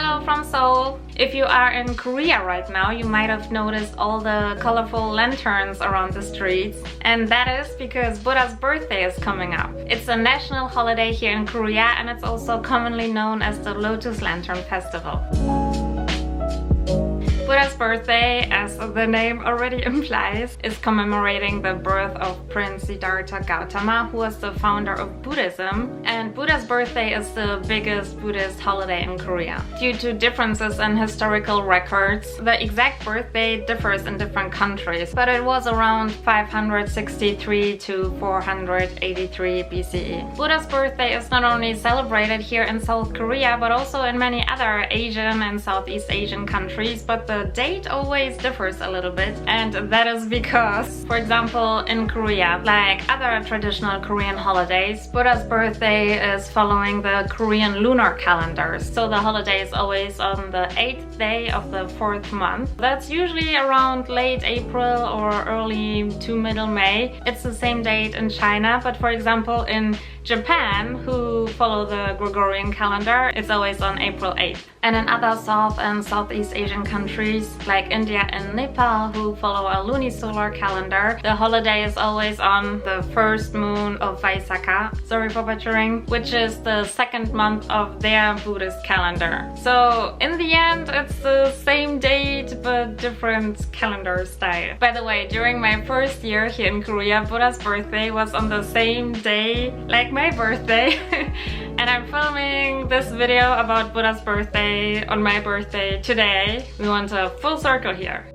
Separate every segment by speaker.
Speaker 1: Hello from Seoul! If you are in Korea right now, you might have noticed all the colorful lanterns around the streets. And that is because Buddha's birthday is coming up. It's a national holiday here in Korea, and it's also commonly known as the Lotus Lantern Festival. Buddha's birthday, as the name already implies, is commemorating the birth of Prince Siddhartha Gautama, who was the founder of Buddhism. And Buddha's birthday is the biggest Buddhist holiday in Korea. Due to differences in historical records, the exact birthday differs in different countries, but it was around 563 to 483 BCE. Buddha's birthday is not only celebrated here in South Korea, but also in many other Asian and Southeast Asian countries, but the date always differs a little bit, and that is because, for example, in Korea, like other traditional Korean holidays, Buddha's birthday is following the Korean lunar calendars. So the holiday is always on the 8th day of the 4th month. That's usually around late April or early to middle May. It's the same date in China, but for example in Japan, who follow the Gregorian calendar, it's always on April 8th. And in other South and Southeast Asian countries like India and Nepal, who follow a lunisolar calendar, the holiday is always on the first moon of Vaisakha, sorry for butchering, which is the second month of their Buddhist calendar. So in the end, it's the same date but different calendar style. By the way, during my first year here in Korea, Buddha's birthday was on the same day like my birthday. And I'm filming this video about Buddha's birthday on my birthday today. We want a full circle here.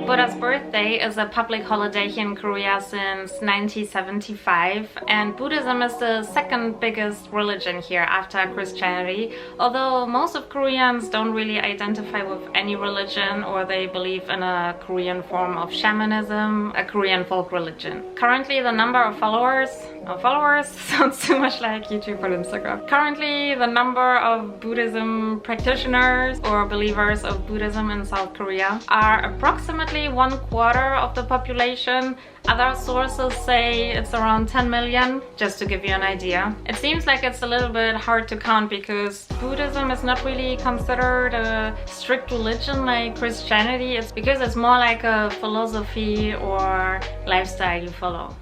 Speaker 1: Buddha's birthday is a public holiday here in Korea since 1975, and Buddhism is the second biggest religion here after Christianity, although most of Koreans don't really identify with any religion, or they believe in a Korean form of shamanism, a Korean folk religion. Currently the number of followers sounds too much like YouTube or Instagram. Currently the number of Buddhism practitioners or believers of Buddhism in South Korea are approximately 1/4 of the population. Other sources say it's around 10 million, just to give you an idea. It seems like it's a little bit hard to count because Buddhism is not really considered a strict religion like Christianity. It's because it's more like a philosophy or lifestyle you follow.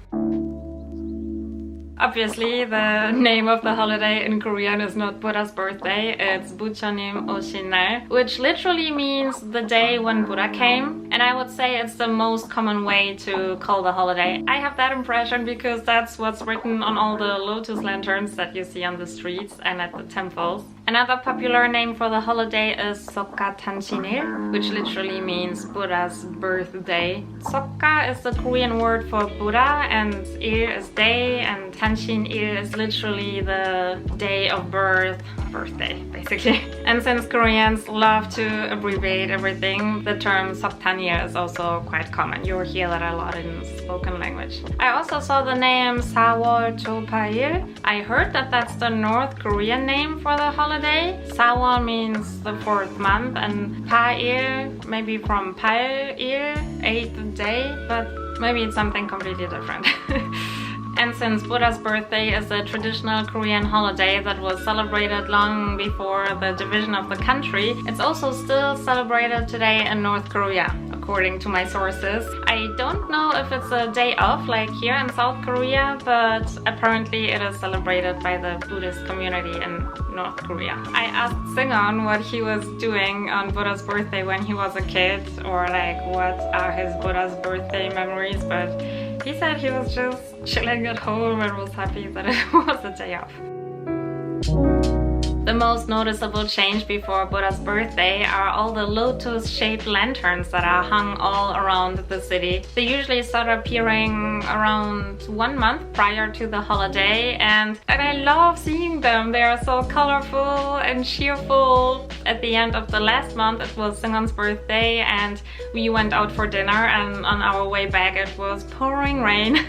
Speaker 1: Obviously, the name of the holiday in Korean is not Buddha's birthday, it's Bu처님오신날, which literally means the day when Buddha came. And I would say it's the most common way to call the holiday. I have that impression because that's what's written on all the lotus lanterns that you see on the streets and at the temples. Another popular name for the holiday is Sokka Tanchinil, which literally means Buddha's birthday. Sokka is the Korean word for Buddha, and Il is day, and Tanchinil is literally the day of birth, birthday, basically. And since Koreans love to abbreviate everything, the term Soktanil is also quite common. You'll hear that a lot in spoken language. I also saw the name Sawol Chopail. I heard that that's the North Korean name for the holiday. Sawol means the 4th month, and Pail maybe from Pail-il, 8th day, but maybe it's something completely different. And since Buddha's birthday is a traditional Korean holiday that was celebrated long before the division of the country, it's also still celebrated today in North Korea, according to my sources. I don't know if it's a day off like here in South Korea, but apparently it is celebrated by the Buddhist community in North Korea. I asked Singon what he was doing on Buddha's birthday when he was a kid, or like what are his Buddha's birthday memories, but he said he was just chilling at home and was happy that it was a day off. The most noticeable change before Buddha's birthday are all the lotus-shaped lanterns that are hung all around the city. They usually start appearing around 1 month prior to the holiday, and I love seeing them. They are so colorful and cheerful. At the end of the last month, it was Singon's birthday, and we went out for dinner, and on our way back it was pouring rain.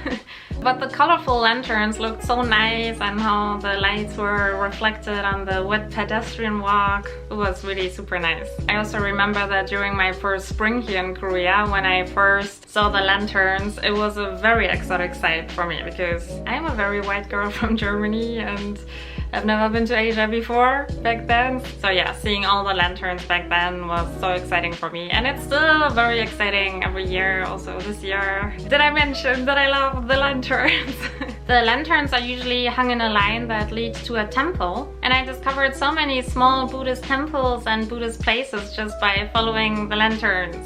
Speaker 1: But the colorful lanterns looked so nice, and how the lights were reflected on the wet pedestrian walk. It was really super nice. I also remember that during my first spring here in Korea, when I first saw the lanterns, it was a very exotic sight for me because I'm a very white girl from Germany, and I've never been to Asia before back then. So yeah, seeing all the lanterns back then was so exciting for me. And it's still very exciting every year, also this year. Did I mention that I love the lanterns? The lanterns are usually hung in a line that leads to a temple. And I discovered so many small Buddhist temples and Buddhist places just by following the lanterns.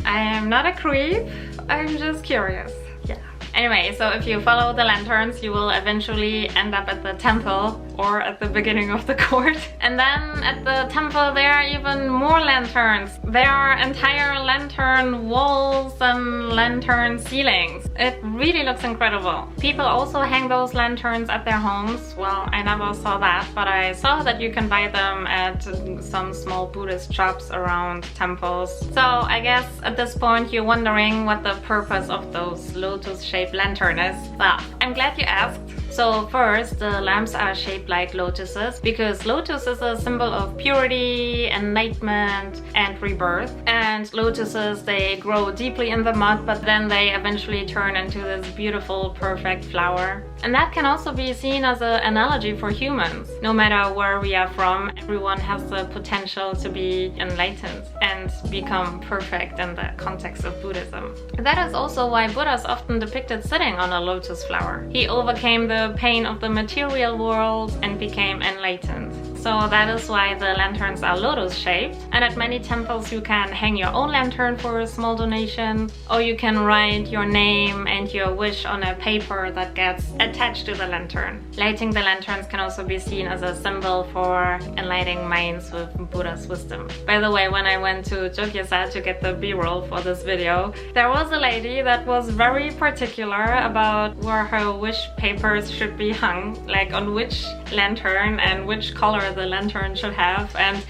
Speaker 1: I am not a creep, I'm just curious. Yeah. Anyway, so if you follow the lanterns, you will eventually end up at the temple or at the beginning of the court. And then at the temple there are even more lanterns. There are entire lantern walls and lantern ceilings. It really looks incredible. People also hang those lanterns at their homes. Well, I never saw that, but I saw that you can buy them at some small Buddhist shops around temples. So I guess at this point you're wondering what the purpose of those lotus-shaped lantern is. Well, I'm glad you asked. So first, the lamps are shaped like lotuses because lotus is a symbol of purity, enlightenment, and rebirth. And lotuses, they grow deeply in the mud, but then they eventually turn into this beautiful, perfect flower. And that can also be seen as an analogy for humans. No matter where we are from, everyone has the potential to be enlightened and become perfect in the context of Buddhism. That is also why Buddha is often depicted sitting on a lotus flower. He overcame the pain of the material world and became enlightened. So that is why the lanterns are lotus shaped. And at many temples you can hang your own lantern for a small donation, or you can write your name and your wish on a paper that gets attached to the lantern. Lighting the lanterns can also be seen as a symbol for enlightening minds with Buddha's wisdom. By the way, when I went to Jogye-sa to get the b-roll for this video, there was a lady that was very particular about where her wish papers should be hung, like on which lantern and which color the lantern should have. And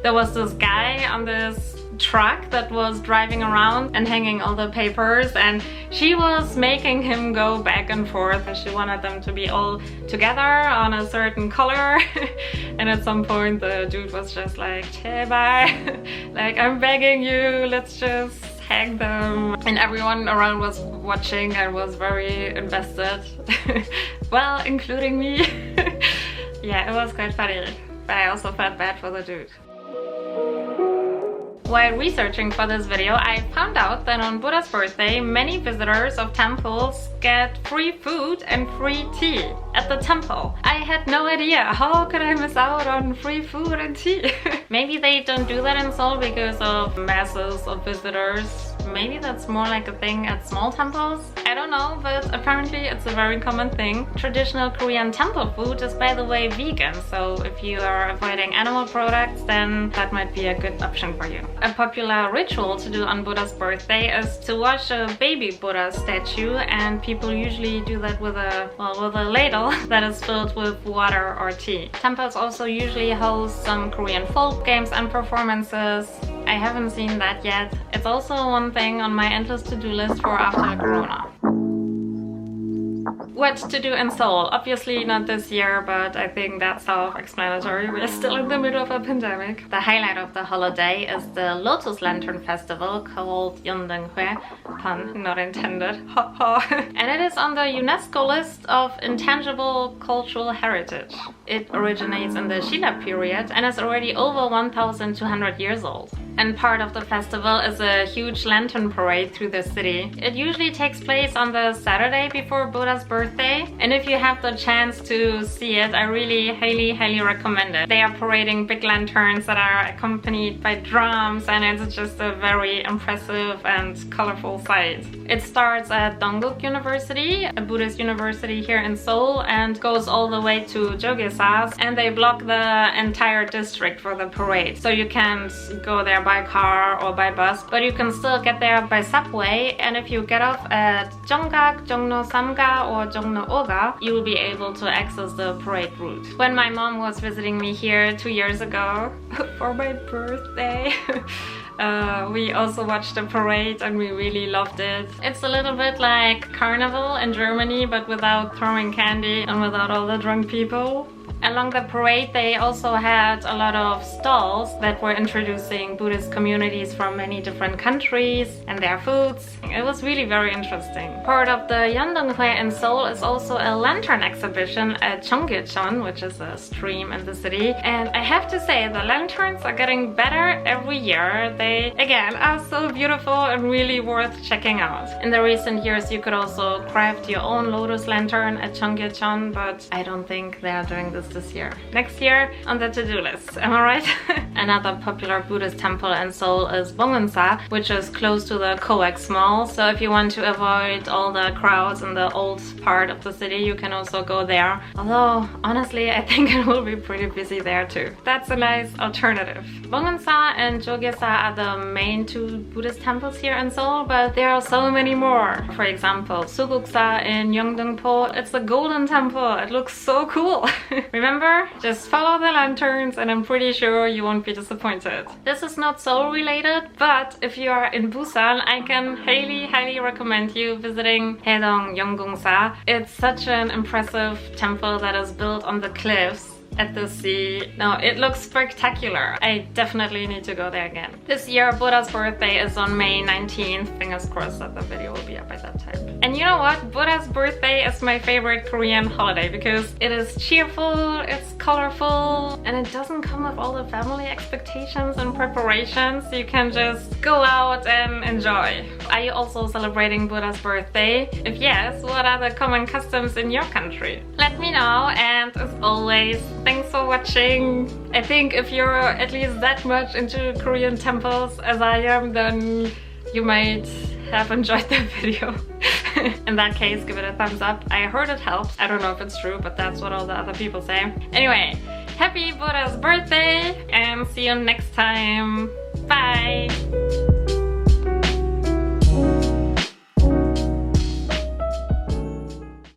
Speaker 1: there was this guy on this truck that was driving around and hanging all the papers, and she was making him go back and forth, and she wanted them to be all together on a certain color. And at some point the dude was just like, hey, bye. Like, I'm begging you, let's just hang them. And everyone around was watching and was very invested. Well, including me. Yeah, it was quite funny, but I also felt bad for the dude. While researching for this video, I found out that on Buddha's birthday, many visitors of temples get free food and free tea at the temple. I had no idea. How could I miss out on free food and tea? Maybe they don't do that in Seoul because of masses of visitors. Maybe that's more like a thing at small temples. I don't know, but apparently it's a very common thing. Traditional Korean temple food is, by the way, vegan, so if you are avoiding animal products, then that might be a good option for you. A popular ritual to do on Buddha's birthday is to wash a baby Buddha statue, and people usually do that with a ladle that is filled with water or tea. Temples also usually host some Korean folk games and performances. I haven't seen that yet. It's also one thing on my endless to-do list for after Corona. What to do in Seoul? Obviously not this year, but I think that's self-explanatory. We're still in the middle of a pandemic. The highlight of the holiday is the Lotus Lantern Festival called Yeondeunghwae, pun not intended, and it is on the UNESCO list of intangible cultural heritage. It originates in the Shilla period and is already over 1,200 years old. And part of the festival is a huge lantern parade through the city. It usually takes place on the Saturday before Buddha's birthday, and if you have the chance to see it, I really highly recommend it. They are parading big lanterns that are accompanied by drums, and it's just a very impressive and colorful sight. It starts at Dongguk University, a Buddhist university here in Seoul, and goes all the way to Jogye-sa, and they block the entire district for the parade. So you can't go there by car or by bus, but you can still get there by subway, and if you get off at Jeonggak, Jongno-samga or Jongno-oga, you will be able to access the parade route. When my mom was visiting me here 2 years ago for my birthday, we also watched the parade and we really loved it. It's a little bit like Carnival in Germany, but without throwing candy and without all the drunk people. Along the parade they also had a lot of stalls that were introducing Buddhist communities from many different countries and their foods. It was really very interesting. Part of the Yeongdeung-hue in Seoul is also a lantern exhibition at Cheonggyecheon, which is a stream in the city. And I have to say, the lanterns are getting better every year. They, again, are so beautiful and really worth checking out. In the recent years, you could also craft your own lotus lantern at Cheonggyecheon, but I don't think they are doing this year. Next year on the to-do list, am I right? Another popular Buddhist temple in Seoul is Bongwon-sa, which is close to the COEX Mall. So if you want to avoid all the crowds in the old part of the city, you can also go there. Although, honestly, I think it will be pretty busy there too. That's a nice alternative. Bongwon-sa and Jogye-sa are the main two Buddhist temples here in Seoul, but there are so many more. For example, Suguk-sa in Yeongdeung-po, it's a golden temple. It looks so cool. Remember? Just follow the lanterns and I'm pretty sure you won't be disappointed. This is not Seoul related, but if you are in Busan, I can highly recommend you visiting Haedong Yeonggong-sa. It's such an impressive temple that is built on the cliffs at the sea. No, it looks spectacular. I definitely need to go there again. This year, Buddha's birthday is on May 19th. Fingers crossed that the video will be up by that time. And you know what? Buddha's birthday is my favorite Korean holiday because it is cheerful, it's colorful, and it doesn't come with all the family expectations and preparations. You can just go out and enjoy. Are you also celebrating Buddha's birthday? If yes, what are the common customs in your country? Let me know, and as always, thanks for watching. I think if you're at least that much into Korean temples as I am, then you might have enjoyed the video. In that case, give it a thumbs up. I heard it helps. I don't know if it's true, but that's what all the other people say. Anyway, happy Buddha's birthday and see you next time. Bye!